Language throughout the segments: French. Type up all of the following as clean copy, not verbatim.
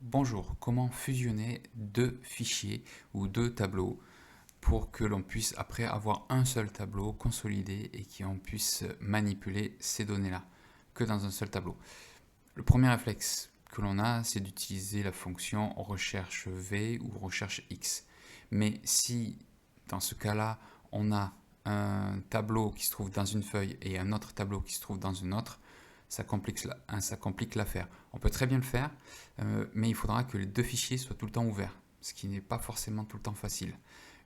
Bonjour, comment fusionner deux fichiers ou deux tableaux pour que l'on puisse après avoir un seul tableau consolidé et qu'on puisse manipuler ces données-là que dans un seul tableau. Le premier réflexe que l'on a, c'est d'utiliser la fonction recherche V ou recherche X. Mais si dans ce cas-là, on a un tableau qui se trouve dans une feuille et un autre tableau qui se trouve dans une autre, ça complique l'affaire. On peut très bien le faire, mais il faudra que les deux fichiers soient tout le temps ouverts, ce qui n'est pas forcément tout le temps facile.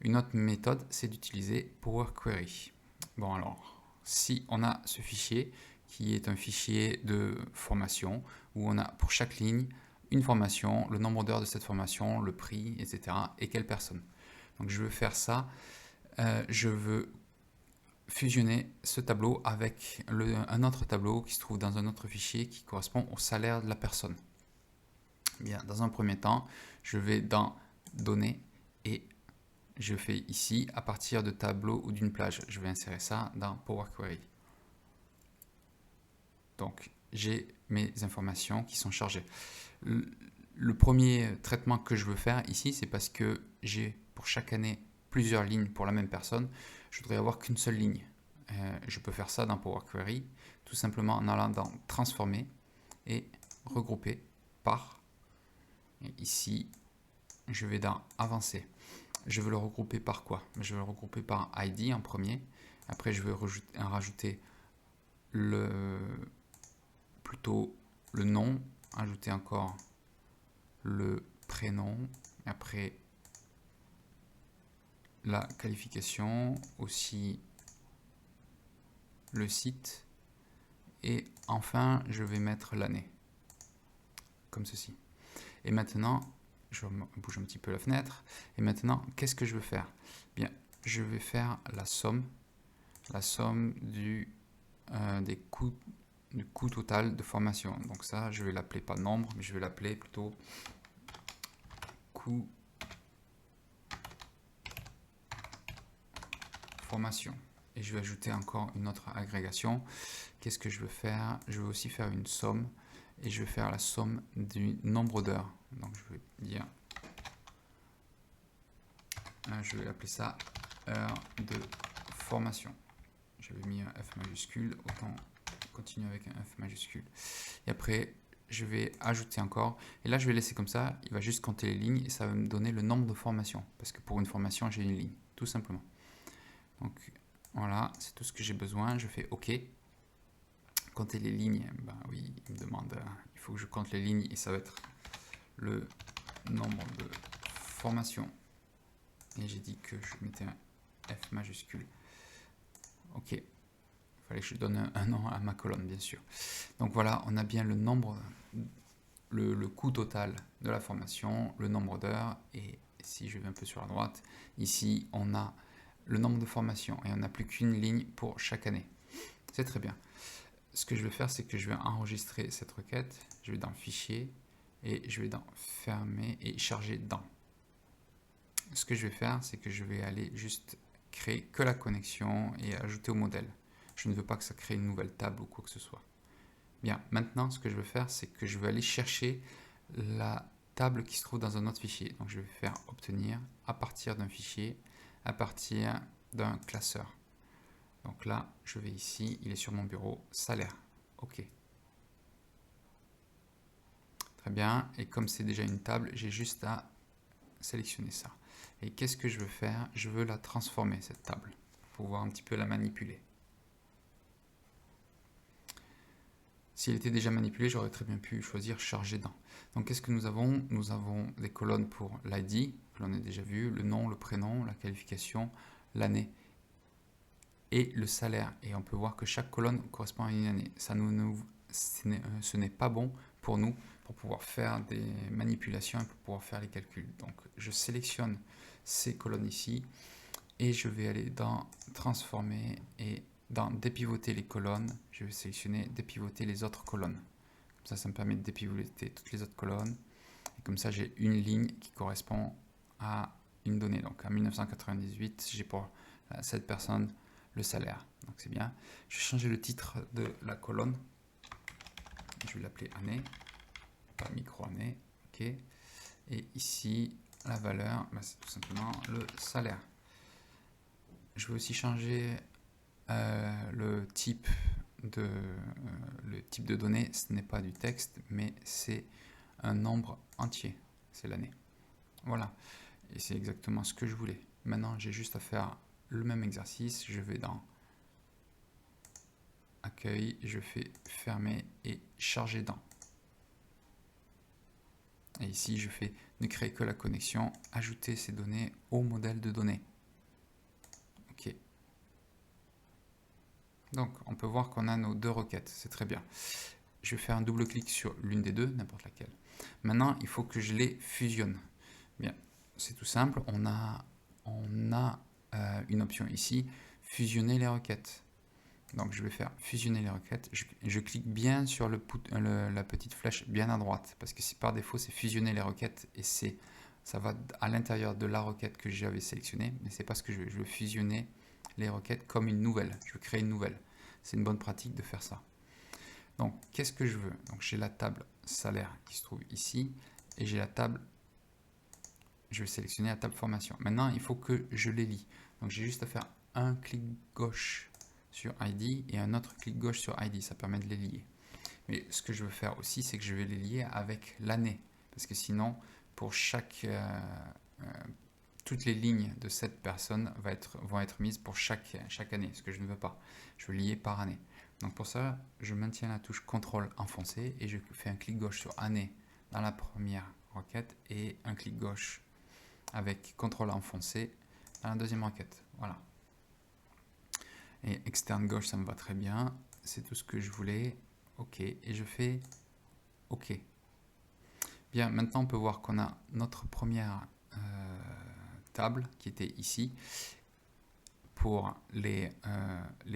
Une autre méthode, c'est d'utiliser Power Query. Bon alors, si on a ce fichier, qui est un fichier de formation, où on a pour chaque ligne une formation, le nombre d'heures de cette formation, le prix, etc. et quelle personne. Donc je veux faire ça, je veux fusionner ce tableau avec un autre tableau qui se trouve dans un autre fichier qui correspond au salaire de la personne. Bien, dans un premier temps, je vais dans Données et je fais ici à partir de tableau ou d'une plage. Je vais insérer ça dans Power Query. Donc, j'ai mes informations qui sont chargées. Le premier traitement que je veux faire ici, c'est parce que j'ai pour chaque année plusieurs lignes pour la même personne. Je voudrais avoir qu'une seule ligne. Je peux faire ça dans Power Query, tout simplement en allant dans Transformer et Regrouper par. Et ici, je vais dans Avancer. Je veux le regrouper par quoi? Je veux le regrouper par ID en premier. Après, je vais rajouter plutôt le nom, ajouter encore le prénom, après la qualification, aussi le site, et enfin je vais mettre l'année, comme ceci. Et maintenant, je bouge un petit peu la fenêtre, et maintenant, qu'est-ce que je veux faire? Bien, je vais faire la somme des coûts du coût total de formation. Donc ça, je vais l'appeler pas nombre, mais je vais l'appeler plutôt coût formation. Et je vais ajouter encore une autre agrégation. Qu'est-ce que je veux faire? Je veux aussi faire une somme et je vais faire la somme du nombre d'heures. Donc je vais dire, je vais appeler ça heure de formation. J'avais mis un F majuscule, autant continuer avec un F majuscule. Et après, je vais ajouter encore. Et là, je vais laisser comme ça. Il va juste compter les lignes et ça va me donner le nombre de formations. Parce que pour une formation, j'ai une ligne, tout simplement. Donc voilà, c'est tout ce que j'ai besoin. Je fais OK. Compter les lignes, ben oui, il me demande, il faut que je compte les lignes et ça va être le nombre de formations. Et j'ai dit que je mettais un F majuscule. OK. Il fallait que je donne un nom à ma colonne, bien sûr. Donc voilà, on a bien le nombre, le coût total de la formation, le nombre d'heures, et si je vais un peu sur la droite, ici on a le nombre de formations et on n'a plus qu'une ligne pour chaque année. C'est très bien. Ce que je vais faire, c'est que je vais enregistrer cette requête. Je vais dans Fichier et je vais dans Fermer et Charger dans. Ce que je vais faire, c'est que je vais aller juste créer que la connexion et ajouter au modèle. Je ne veux pas que ça crée une nouvelle table ou quoi que ce soit. Bien, maintenant, ce que je vais faire, c'est que je vais aller chercher la table qui se trouve dans un autre fichier. Donc, je vais faire obtenir à partir d'un fichier, à partir d'un classeur. Donc là, je vais ici, il est sur mon bureau, salaire. OK. Très bien. Et comme c'est déjà une table, j'ai juste à sélectionner ça. Et qu'est-ce que je veux faire? Je veux la transformer, cette table, pour pouvoir un petit peu la manipuler. Si elle était déjà manipulée, j'aurais très bien pu choisir charger dans. Donc qu'est-ce que nous avons? Nous avons des colonnes pour l'ID, que l'on a déjà vu, le nom, le prénom, la qualification, l'année et le salaire. Et on peut voir que chaque colonne correspond à une année. Ce n'est pas bon pour nous, pour pouvoir faire des manipulations et pour pouvoir faire les calculs. Donc je sélectionne ces colonnes ici et je vais aller dans Transformer et dans Dépivoter les colonnes, je vais sélectionner Dépivoter les autres colonnes. Comme ça me permet de dépivoter toutes les autres colonnes. Et comme ça, j'ai une ligne qui correspond à une donnée. Donc, en 1998, j'ai pour cette personne le salaire. Donc, c'est bien. Je vais changer le titre de la colonne. Je vais l'appeler année, pas micro-année. OK. Et ici, la valeur, bah, c'est tout simplement le salaire. Je vais aussi changer le type de données. Ce n'est pas du texte, mais c'est un nombre entier. C'est l'année. Voilà. Et c'est exactement ce que je voulais. Maintenant, j'ai juste à faire le même exercice. Je vais dans Accueil, je fais Fermer et Charger dans. Et ici, je fais ne créer que la connexion, ajouter ces données au modèle de données. OK. Donc, on peut voir qu'on a nos deux requêtes. C'est très bien. Je vais faire un double clic sur l'une des deux, n'importe laquelle. Maintenant, il faut que je les fusionne. Bien, c'est tout simple. On a une option ici, fusionner les requêtes. Donc, je vais faire fusionner les requêtes. Je clique bien sur la petite flèche bien à droite, parce que par défaut, c'est fusionner les requêtes et ça va à l'intérieur de la requête que j'avais sélectionnée, mais c'est pas ce que je veux. Je veux fusionner les requêtes comme une nouvelle. Je veux créer une nouvelle. C'est une bonne pratique de faire ça. Donc, qu'est-ce que je veux? Donc, j'ai la table salaire qui se trouve ici et j'ai la table. Je vais sélectionner la table formation. Maintenant, il faut que je les lie. Donc, j'ai juste à faire un clic gauche sur ID et un autre clic gauche sur ID. Ça permet de les lier. Mais ce que je veux faire aussi, c'est que je vais les lier avec l'année. Parce que sinon, pour toutes les lignes de cette personne vont être mises pour chaque année, ce que je ne veux pas. Je veux lier par année. Donc pour ça, je maintiens la touche CTRL enfoncé et je fais un clic gauche sur année dans la première requête et un clic gauche avec CTRL enfoncé dans la deuxième requête. Voilà. Et externe gauche, ça me va très bien. C'est tout ce que je voulais. OK. Et je fais OK. Bien, maintenant on peut voir qu'on a notre première table qui était ici pour les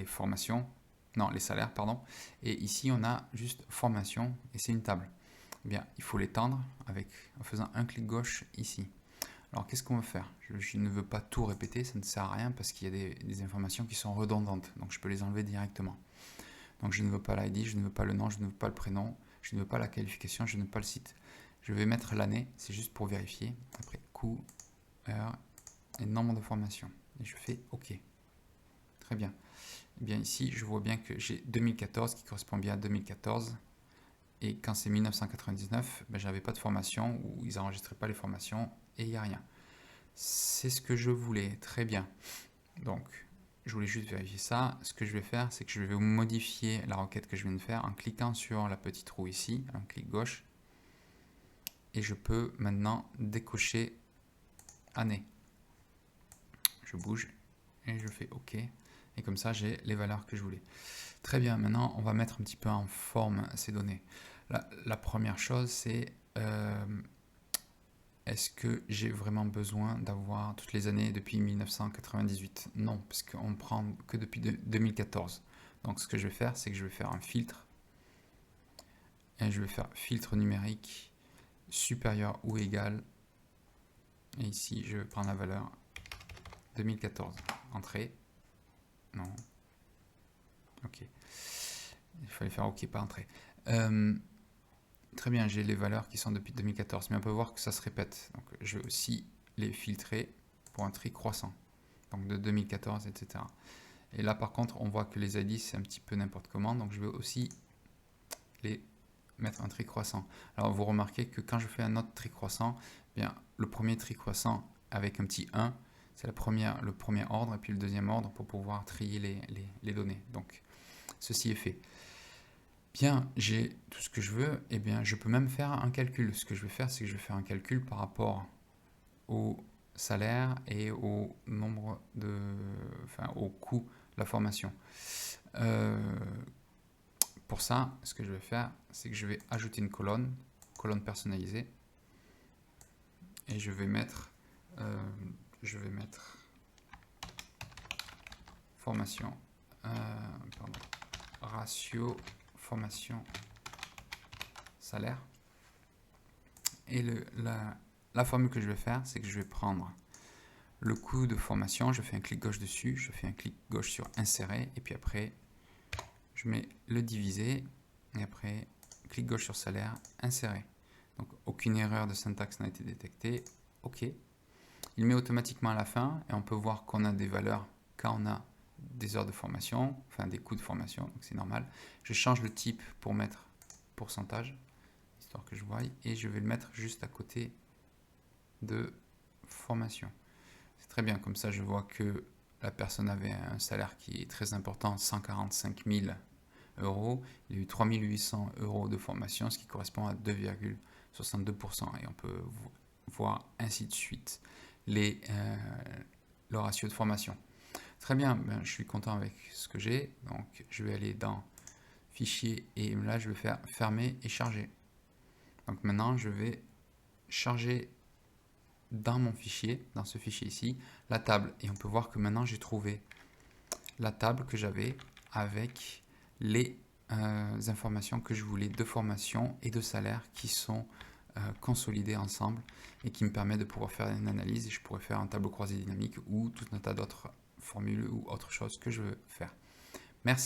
formations, non, les salaires, pardon. Et ici, on a juste formation et c'est une table. Bien, il faut l'étendre en faisant un clic gauche ici. Alors, qu'est-ce qu'on va faire? Je ne veux pas tout répéter, ça ne sert à rien parce qu'il y a des informations qui sont redondantes. Donc, je peux les enlever directement. Donc, je ne veux pas l'ID, je ne veux pas le nom, je ne veux pas le prénom, je ne veux pas la qualification, je ne veux pas le site. Je vais mettre l'année, c'est juste pour vérifier. Après, coût, heure et nombre de formation. Et je fais OK. Très bien. Et bien ici, je vois bien que j'ai 2014 qui correspond bien à 2014. Et quand c'est 1999, ben, je n'avais pas de formation ou ils n'enregistraient pas les formations et il n'y a rien. C'est ce que je voulais. Très bien. Donc, je voulais juste vérifier ça. Ce que je vais faire, c'est que je vais modifier la requête que je viens de faire en cliquant sur la petite roue ici, un clic gauche. Et je peux maintenant décocher année. Je bouge et je fais OK. Et comme ça, j'ai les valeurs que je voulais. Très bien, maintenant, on va mettre un petit peu en forme ces données. La première chose, c'est est-ce que j'ai vraiment besoin d'avoir toutes les années depuis 1998? Non, parce qu'on ne prend que depuis 2014. Donc, ce que je vais faire, c'est que je vais faire un filtre. Et je vais faire filtre numérique supérieur ou égal. Et ici, je vais prendre la valeur 2014. Entrée. Non. OK. Il fallait faire OK, pas entrée. Très bien, j'ai les valeurs qui sont depuis 2014, mais on peut voir que ça se répète. Donc, je vais aussi les filtrer pour un tri croissant. Donc, de 2014, etc. Et là, par contre, on voit que les ID, c'est un petit peu n'importe comment. Donc, je vais aussi les mettre un tri croissant. Alors, vous remarquez que quand je fais un autre tri croissant, bien, le premier tri croissant avec un petit 1, c'est le premier ordre, et puis le deuxième ordre pour pouvoir trier les données. Donc, ceci est fait. Bien, j'ai tout ce que je veux, et bien je peux même faire un calcul. Ce que je vais faire, c'est que je vais faire un calcul par rapport au salaire et au nombre au coût de la formation. Pour ça, ce que je vais faire, c'est que je vais ajouter une colonne personnalisée, et je vais mettre formation, ratio formation salaire. Et la formule que je vais faire, c'est que je vais prendre le coût de formation, je fais un clic gauche dessus, je fais un clic gauche sur insérer, et puis après, je mets le divisé, et après, clic gauche sur salaire, insérer. Donc, aucune erreur de syntaxe n'a été détectée. OK. Il met automatiquement à la fin et on peut voir qu'on a des valeurs quand on a des heures de formation, enfin des coûts de formation, donc c'est normal. Je change le type pour mettre pourcentage, histoire que je voie, et je vais le mettre juste à côté de formation. C'est très bien, comme ça je vois que la personne avait un salaire qui est très important, 145 000 euros. Il y a eu 3 800 euros de formation, ce qui correspond à 2,62%. Et on peut voir ainsi de suite le ratio de formation. Très bien, ben, je suis content avec ce que j'ai. Donc je vais aller dans Fichier et là je vais faire Fermer et Charger. Donc maintenant je vais charger dans mon fichier, dans ce fichier ici, la table. Et on peut voir que maintenant j'ai trouvé la table que j'avais avec les informations que je voulais de formation et de salaire qui sont consolidées ensemble et qui me permet de pouvoir faire une analyse. Et je pourrais faire un tableau croisé dynamique ou tout un tas d'autres formules ou autre chose que je veux faire. Merci.